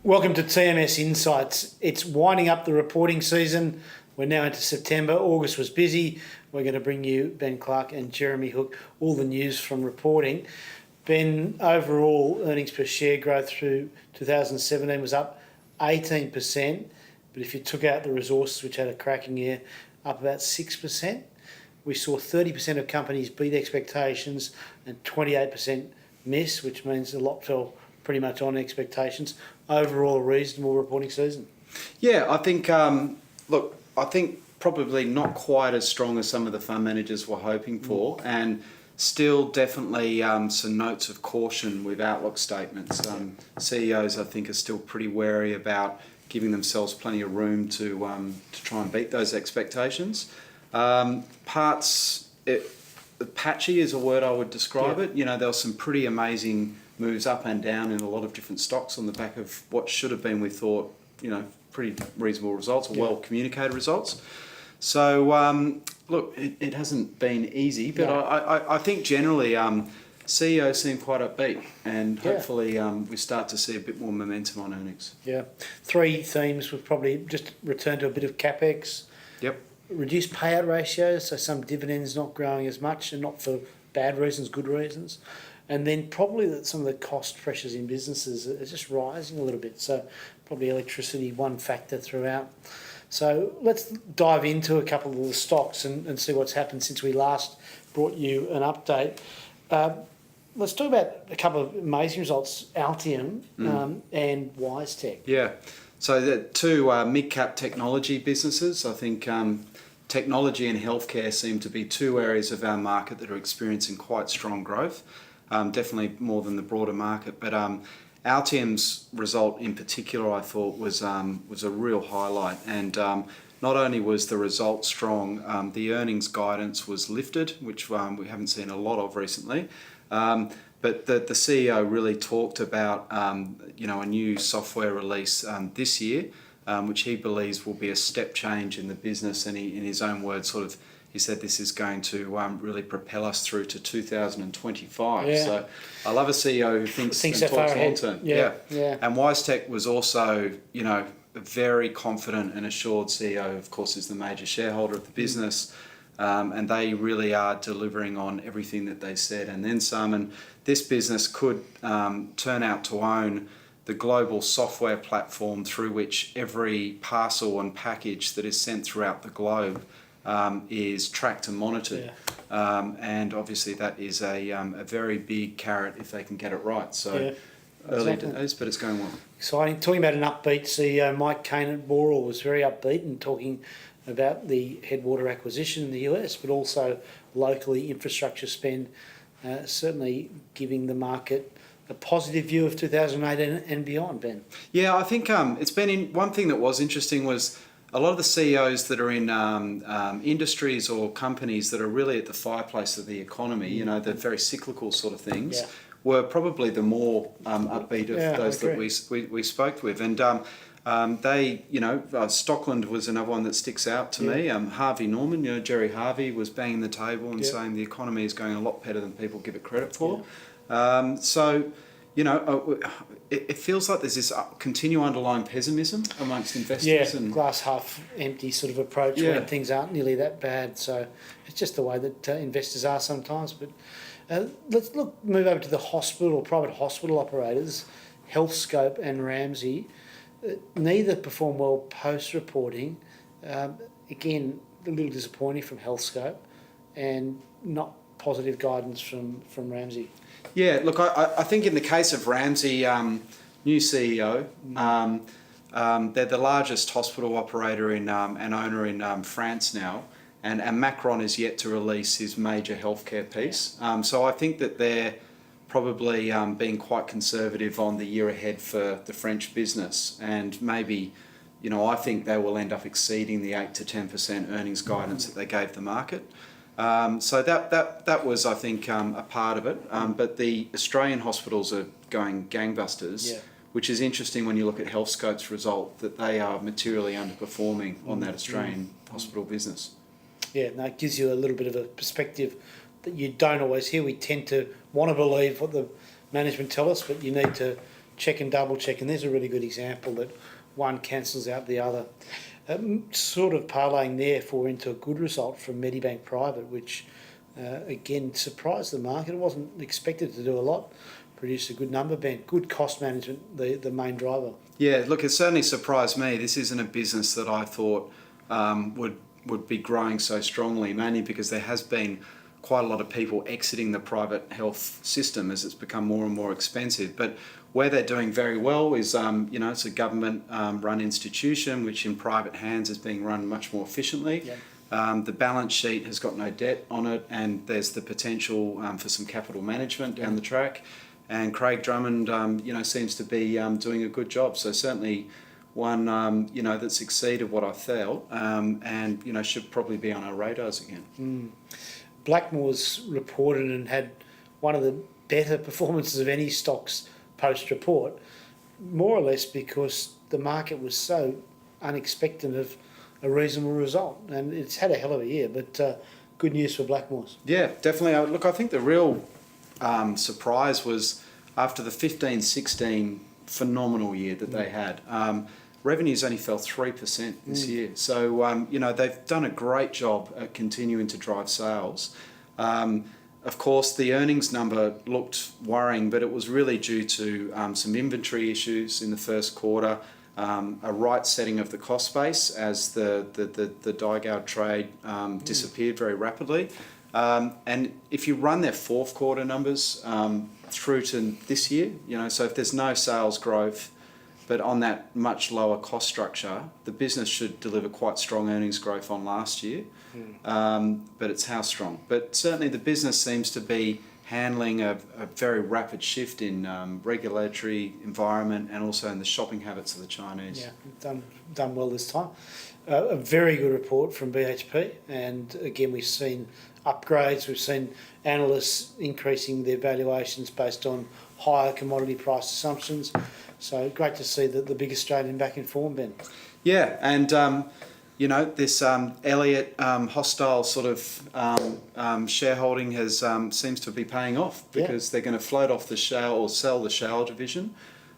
Welcome to TMS Insights. It's winding up the reporting season. We're now into September. August was busy. We're going to bring you Ben Clark and Jeremy Hook, all the news from reporting. Ben, overall earnings per share growth through 2017 was up 18%, but if you took out the resources, which had a cracking year, up about 6%. We saw 30% of companies beat expectations and 28% miss, which means a lot fell pretty much on expectations. Overall, a reasonable reporting season. Yeah, I think, I think probably not quite as strong as some of the fund managers were hoping for, and still definitely some notes of caution with outlook statements. CEOs, I think, are still pretty wary about giving themselves plenty of room to try and beat those expectations. Patchy is a word I would describe it. You know, there were some pretty amazing moves up and down in a lot of different stocks on the back of what should have been, we thought, pretty reasonable results or well communicated results. So look, it hasn't been easy, but I think generally CEOs seem quite upbeat, and hopefully we start to see a bit more momentum on earnings. Yeah, three themes would probably just return to a bit of CapEx. Yep. Reduced payout ratios, so some dividends not growing as much, and not for bad reasons, good reasons. And then probably that some of the cost pressures in businesses are just rising a little bit. So probably electricity, one factor throughout. So let's dive into a couple of the stocks and see what's happened since we last brought you an update. Let's talk about a couple of amazing results, Altium and WiseTech. Yeah, so the two mid-cap technology businesses. I think technology and healthcare seem to be two areas of our market that are experiencing quite strong growth. Definitely more than the broader market, but Altium's result in particular, I thought, was a real highlight. And not only was the result strong, the earnings guidance was lifted, which we haven't seen a lot of recently. But the CEO really talked about a new software release this year, which he believes will be a step change in the business. And he, in his own words, he said this is going to really propel us through to 2025. Yeah. So I love a CEO who thinks and talks long term. Yeah. And WiseTech was also, a very confident and assured CEO. Of course, is the major shareholder of the business, and they really are delivering on everything that they said, and then some. And this business could turn out to own the global software platform through which every parcel and package that is sent throughout the globe is tracked and monitored, and obviously that is a very big carrot if they can get it right. So early days, but it's going well. Exciting. Talking about an upbeat CEO, Mike Kane at Boral was very upbeat and talking about the Headwater acquisition in the US, but also locally infrastructure spend, certainly giving the market a positive view of 2018 and beyond, Ben. Yeah, I think it's been one thing that was interesting was a lot of the CEOs that are in industries or companies that are really at the fireplace of the economy, the very cyclical sort of things, were probably the more upbeat of those that we spoke with. And they, Stockland was another one that sticks out to me. Harvey Norman, Jerry Harvey was banging the table and saying the economy is going a lot better than people give it credit for. It feels like there's this continual underlying pessimism amongst investors. And glass half empty sort of approach when things aren't nearly that bad. So it's just the way that investors are sometimes. But let's move over to the hospital or private hospital operators, Healthscope and Ramsay. Neither performed well post-reporting. Again, a little disappointing from Healthscope and not positive guidance from Ramsay. Yeah, look, I think in the case of Ramsay, new CEO, they're the largest hospital operator and owner in France now, and Macron is yet to release his major healthcare piece. So I think that they're probably being quite conservative on the year ahead for the French business, and maybe, I think they will end up exceeding the 8 to 10% earnings guidance that they gave the market. So that was, I think, a part of it. But the Australian hospitals are going gangbusters, which is interesting when you look at Healthscope's result, that they are materially underperforming on that Australian hospital business. Yeah, no, it gives you a little bit of a perspective that you don't always hear. We tend to want to believe what the management tell us, but you need to check and double check, and there's a really good example that one cancels out the other. Sort of parlaying therefore into a good result from Medibank Private, which again surprised the market. It wasn't expected to do a lot, produced a good number, Ben. Good cost management, the main driver. Yeah, look, it certainly surprised me. This isn't a business that I thought would be growing so strongly, mainly because there has been quite a lot of people exiting the private health system as it's become more and more expensive. But where they're doing very well is, it's a government run institution, which in private hands is being run much more efficiently. Yep. The balance sheet has got no debt on it, and there's the potential for some capital management down the track. And Craig Drummond, seems to be doing a good job. So certainly one, that's exceeded what I felt, and should probably be on our radars again. Blackmore's reported and had one of the better performances of any stocks post-report, more or less because the market was so unexpected of a reasonable result. And it's had a hell of a year, but good news for Blackmore's. Yeah, definitely. Look, I think the real surprise was after the 15-16 phenomenal year that they had. Revenues only fell 3% this year. So, they've done a great job at continuing to drive sales. Of course, the earnings number looked worrying, but it was really due to some inventory issues in the first quarter, a right setting of the cost base as the Daigou trade disappeared very rapidly. And if you run their fourth quarter numbers through to this year, so if there's no sales growth, but on that much lower cost structure, the business should deliver quite strong earnings growth on last year. But it's how strong. But certainly the business seems to be handling a very rapid shift in regulatory environment and also in the shopping habits of the Chinese. Yeah, done well this time. A very good report from BHP, and again we've seen upgrades. We've seen analysts increasing their valuations based on higher commodity price assumptions. So great to see that the big Australian back in form, Ben. Yeah, and this Elliott hostile sort of shareholding has seems to be paying off because they're going to float off the shale or sell the shale division,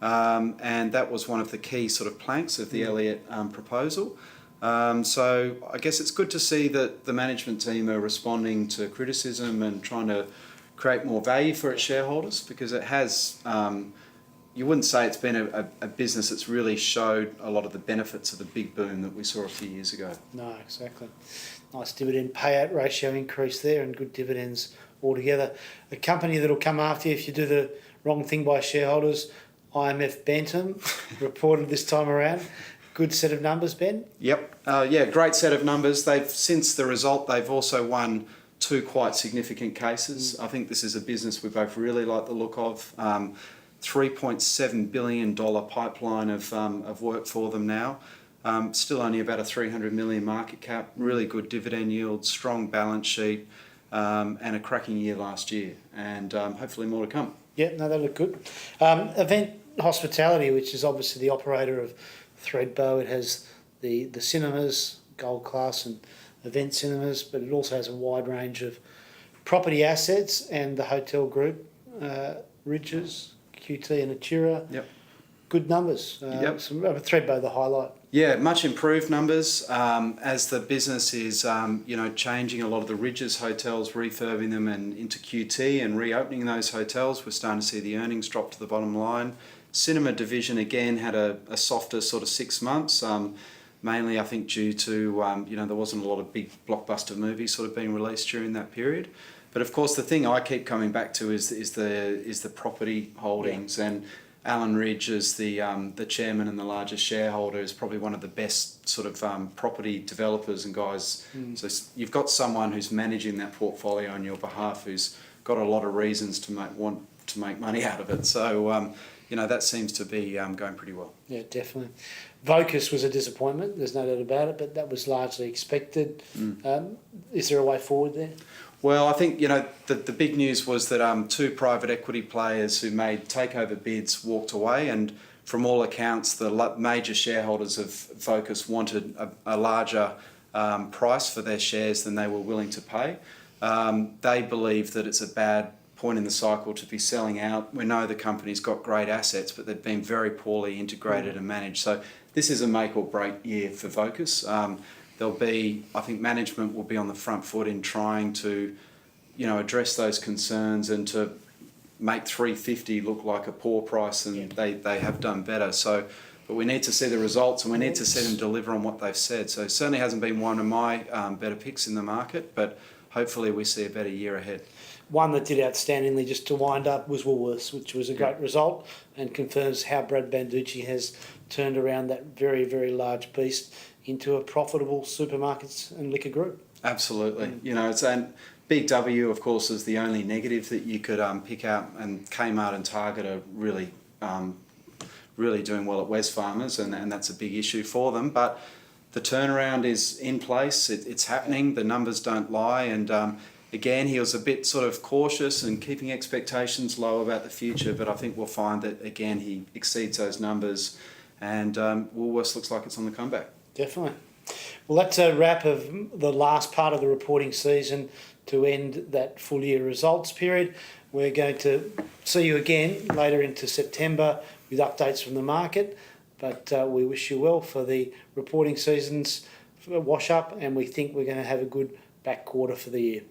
and that was one of the key sort of planks of the Elliott proposal. So I guess it's good to see that the management team are responding to criticism and trying to create more value for its shareholders, because it has, you wouldn't say it's been a business that's really showed a lot of the benefits of the big boom that we saw a few years ago. No, exactly. Nice dividend payout ratio increase there and good dividends altogether. A company that'll come after you if you do the wrong thing by shareholders, IMF Bentham, reported this time around. Good set of numbers, Ben? Yep. Great set of numbers. Since the result, they've also won 2 quite significant cases. I think this is a business we both really like the look of. $3.7 billion pipeline of work for them now. Still only about a 300 million market cap. Really good dividend yield, strong balance sheet, and a cracking year last year. And hopefully more to come. Yeah, no, they look good. Event Hospitality, which is obviously the operator of Thredbo. It has the cinemas, Gold Class and Event Cinemas, but it also has a wide range of property assets and the hotel group, Ridges, QT and Atura. Yep. Good numbers. Thredbo the highlight. Yeah, much improved numbers as the business is, changing a lot of the Ridges hotels, refurbing them and into QT and reopening those hotels. We're starting to see the earnings drop to the bottom line. Cinema division again had a softer sort of 6 months, mainly I think due to there wasn't a lot of big blockbuster movies sort of being released during that period. But of course the thing I keep coming back to is the property holdings, and Alan Ridge as the chairman and the largest shareholder is probably one of the best sort of property developers and guys. So you've got someone who's managing that portfolio on your behalf who's got a lot of reasons to want to make money out of it. So that seems to be going pretty well. Yeah, definitely. Vocus was a disappointment, there's no doubt about it, but that was largely expected. Is there a way forward there? Well, I think, the big news was that 2 private equity players who made takeover bids walked away, and from all accounts, the major shareholders of Vocus wanted a larger price for their shares than they were willing to pay. They believe that it's a bad point in the cycle to be selling out. We know the company's got great assets, but they've been very poorly integrated and managed. So this is a make or break year for Vocus. I think management will be on the front foot in trying to, address those concerns and to make 350 look like a poor price, and they have done better. So, but we need to see the results, and we need to see them deliver on what they've said. So it certainly hasn't been one of my better picks in the market, but hopefully we see a better year ahead. One that did outstandingly, just to wind up, was Woolworths, which was a great result and confirms how Brad Banducci has turned around that very, very large beast into a profitable supermarkets and liquor group. Absolutely. And Big W, of course, is the only negative that you could pick out, and Kmart and Target are really doing well at Wesfarmers, and that's a big issue for them. But the turnaround is in place, it's happening, the numbers don't lie, and again, he was a bit sort of cautious and keeping expectations low about the future, but I think we'll find that, again, he exceeds those numbers, and Woolworths looks like it's on the comeback. Definitely. Well, that's a wrap of the last part of the reporting season to end that full year results period. We're going to see you again later into September with updates from the market, but we wish you well for the reporting season's wash up, and we think we're going to have a good back quarter for the year.